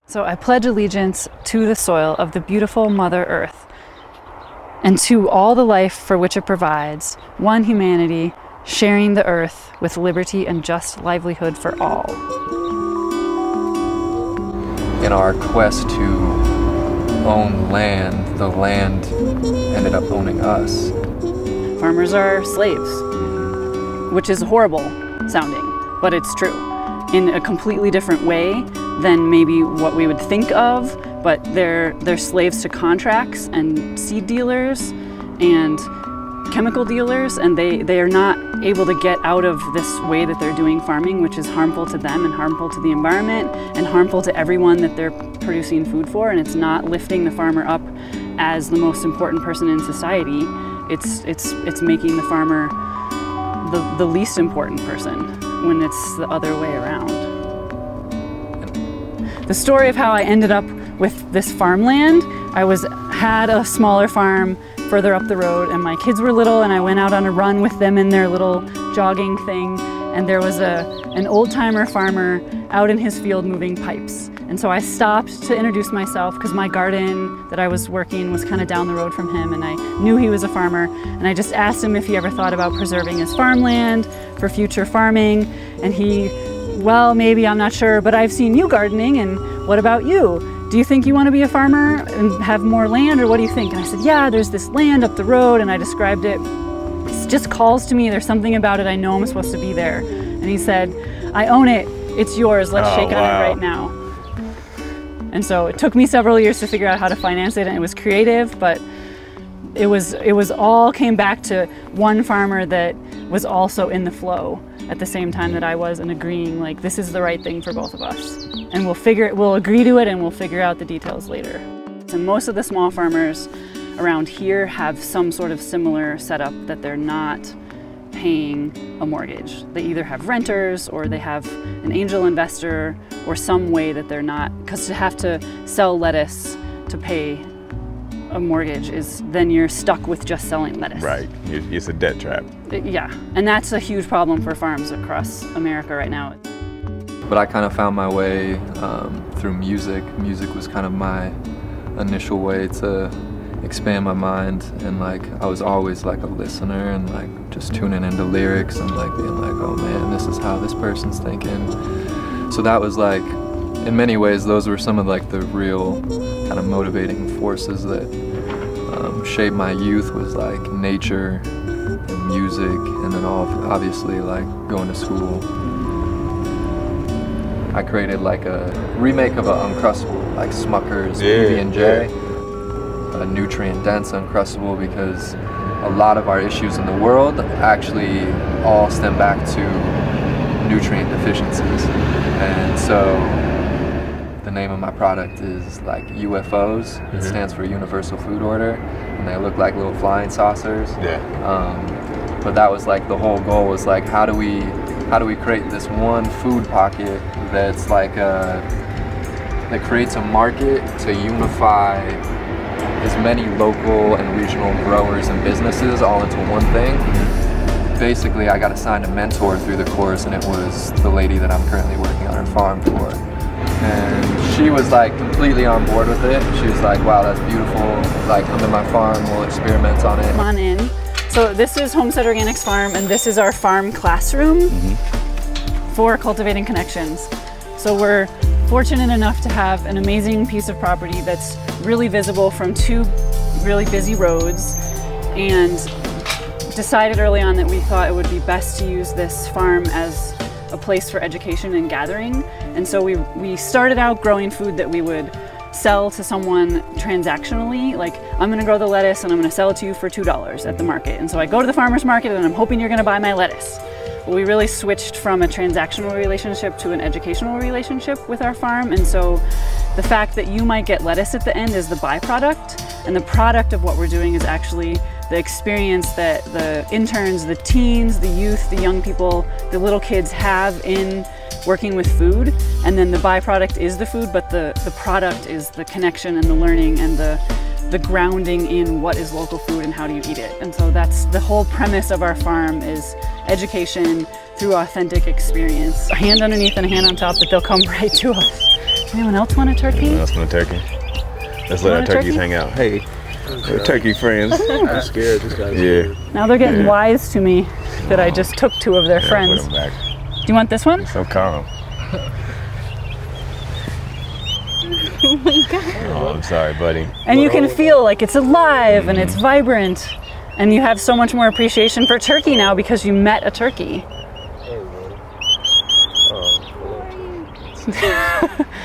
So I pledge allegiance to the soil of the beautiful Mother Earth and to all the life for which it provides, one humanity, sharing the earth with liberty and just livelihood for all. In our quest to own land, the land ended up owning us. Farmers are slaves, which is horrible sounding, but it's true. In a completely different way than maybe what we would think of, but they're slaves to contracts and seed dealers and chemical dealers, and they are not able to get out of this way that they're doing farming, which is harmful to them and harmful to the environment and harmful to everyone that they're producing food for, and it's not lifting the farmer up as the most important person in society. It's making the farmer the least important person when it's the other way around. The story of how I ended up with this farmland, I had a smaller farm further up the road, and my kids were little, and I went out on a run with them in their little jogging thing, and there was an old-timer farmer out in his field moving pipes. And so I stopped to introduce myself because my garden that I was working was kind of down the road from him, and I knew he was a farmer, and I just asked him if he ever thought about preserving his farmland for future farming, and he, well, maybe, I'm not sure, but I've seen you gardening, and what about you? Do you think you want to be a farmer and have more land, or what do you think? And I said, yeah, there's this land up the road, and I described it. It just calls to me, there's something about it, I know I'm supposed to be there. And he said, I own it, it's yours, let's shake on it right now. And so it took me several years to figure out how to finance it, and it was creative, but it was all came back to one farmer that was also in the flow at the same time that I was, and agreeing like this is the right thing for both of us. And we'll agree to it, and we'll figure out the details later. So most of the small farmers around here have some sort of similar setup that they're not paying a mortgage. They either have renters, or they have an angel investor, or some way that they're not, because to have to sell lettuce to pay a mortgage is, then you're stuck with just selling lettuce. Right, it's a debt trap. Yeah, and that's a huge problem for farms across America right now. But I kind of found my way through music. Music was kind of my initial way to expand my mind, and like I was always like a listener and like just tuning into lyrics and like being like, oh man, this is how this person's thinking. So that was like, in many ways, those were some of like the real kind of motivating forces that shaped my youth, was like nature and music, and then obviously like going to school. I created like a remake of an Uncrustable, like Smucker's PB&J, a nutrient-dense Uncrustable, because a lot of our issues in the world actually all stem back to nutrient deficiencies. And so the name of my product is like UFOs. It stands for Universal Food Order, and they look like little flying saucers. But that was like the whole goal, was like how do we create this one food pocket that's like that creates a market to unify as many local and regional growers and businesses all into one thing. Basically, I got assigned a mentor through the course, and it was the lady that I'm currently working on her farm for. And she was like completely on board with it. She was like, wow, that's beautiful. Like, come to my farm, we'll experiment on it. Come on in. So this is Homestead Organics Farm, and this is our farm classroom for Cultivating Connections. So we're fortunate enough to have an amazing piece of property that's really visible from two really busy roads, and decided early on that we thought it would be best to use this farm as a place for education and gathering. And so we started out growing food that we would sell to someone transactionally, like I'm gonna grow the lettuce and I'm gonna sell it to you for $2 at the market. And so I go to the farmer's market and I'm hoping you're gonna buy my lettuce. Well, we really switched from a transactional relationship to an educational relationship with our farm. And so the fact that you might get lettuce at the end is the byproduct, and the product of what we're doing is actually the experience that the interns, the teens, the youth, the young people, the little kids have in working with food. And then the byproduct is the food, but the product is the connection and the learning and the the grounding in what is local food and how do you eat it. And so that's the whole premise of our farm, is education through authentic experience. A hand underneath and a hand on top, that they'll come right to us. Anyone else want a turkey? Anyone else want a turkey? Let's let our turkeys hang out. Hey, we're turkey friends. I'm scared. This guy's Yeah. Now they're getting wise to me that I just took 2 of their friends. Put them back. Do you want this one? So calm. Oh my God. Oh, I'm sorry, buddy. And you can feel like it's alive and it's vibrant, and you have so much more appreciation for turkey now because you met a turkey.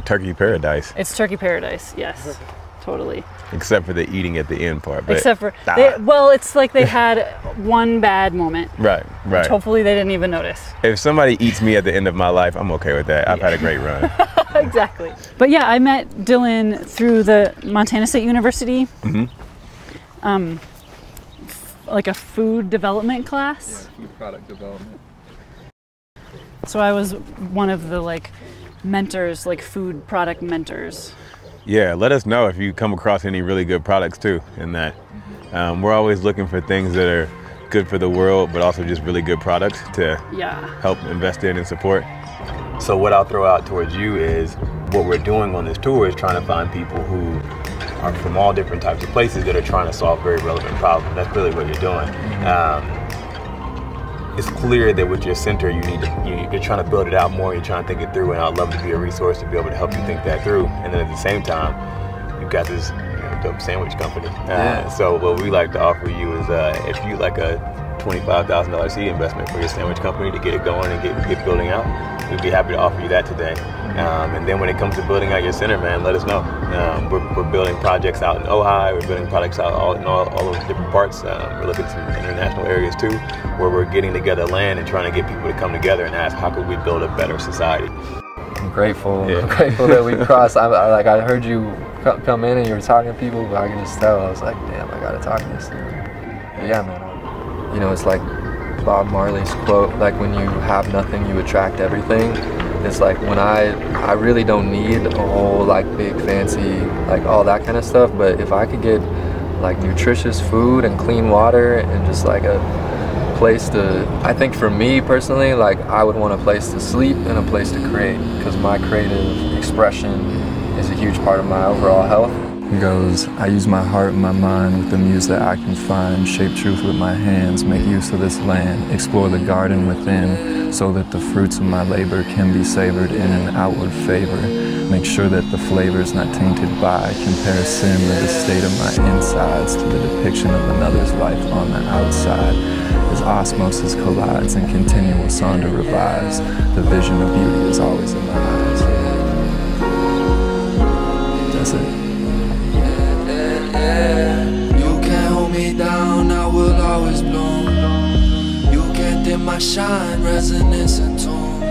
Turkey paradise. It's turkey paradise, yes, totally. Except for the eating at the end part. But Except for, well, it's like they had one bad moment. Right. Which hopefully they didn't even notice. If somebody eats me at the end of my life, I'm okay with that. I've had a great run. Exactly. But yeah, I met Dylan through the Montana State University, like a food development class. Yeah, food product development. So I was one of the like mentors, like food product mentors. Yeah, let us know if you come across any really good products too in that. We're always looking for things that are good for the world, but also just really good products to help invest in and support. So what I'll throw out towards you is what we're doing on this tour is trying to find people who are from all different types of places that are trying to solve very relevant problems. That's really what you're doing. It's clear that with your center, you're trying to build it out more, you're trying to think it through, and I'd love to be a resource to be able to help you think that through. And then at the same time, you've got this dope sandwich company. So what we like to offer you is if you like a $25,000 seed investment for your sandwich company to get it going and get building out, we'd be happy to offer you that today. And then when it comes to building out your center, man, let us know. We're building projects out in Ojai, we're building projects out in all those different parts. We're looking at some international areas too, where we're getting together land and trying to get people to come together and ask, how could we build a better society? I'm grateful. I'm grateful that we crossed. I heard you come in and you were talking to people, but I can just tell. I was like, damn, I gotta talk to this dude. But yeah, man. You know, it's like Bob Marley's quote, like when you have nothing, you attract everything. It's like when I really don't need a whole like big fancy, like all that kind of stuff, but if I could get like nutritious food and clean water and just like a place to, I think for me personally, like I would want a place to sleep and a place to create, because my creative expression is a huge part of my overall health. It goes, I use my heart and my mind with the muse that I can find, shape truth with my hands, make use of this land, explore the garden within, so that the fruits of my labor can be savored in an outward favor. Make sure that the flavor is not tainted by comparison of the state of my insides to the depiction of another's life on the outside. As osmosis collides and continual sonder revives, the vision of beauty is always in my eyes. That's it. You can't hold me down, I will always bloom. You can't dim my shine, resonance and tune.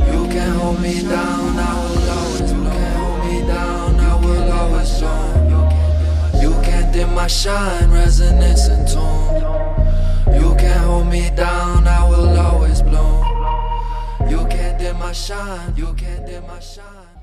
You can't hold me down, I will always bloom. You can't hold me down, I will always bloom. You can't dim my shine, resonance and tune. You can't hold me down, I will always bloom. You can't dim my shine, you can't dim my shine.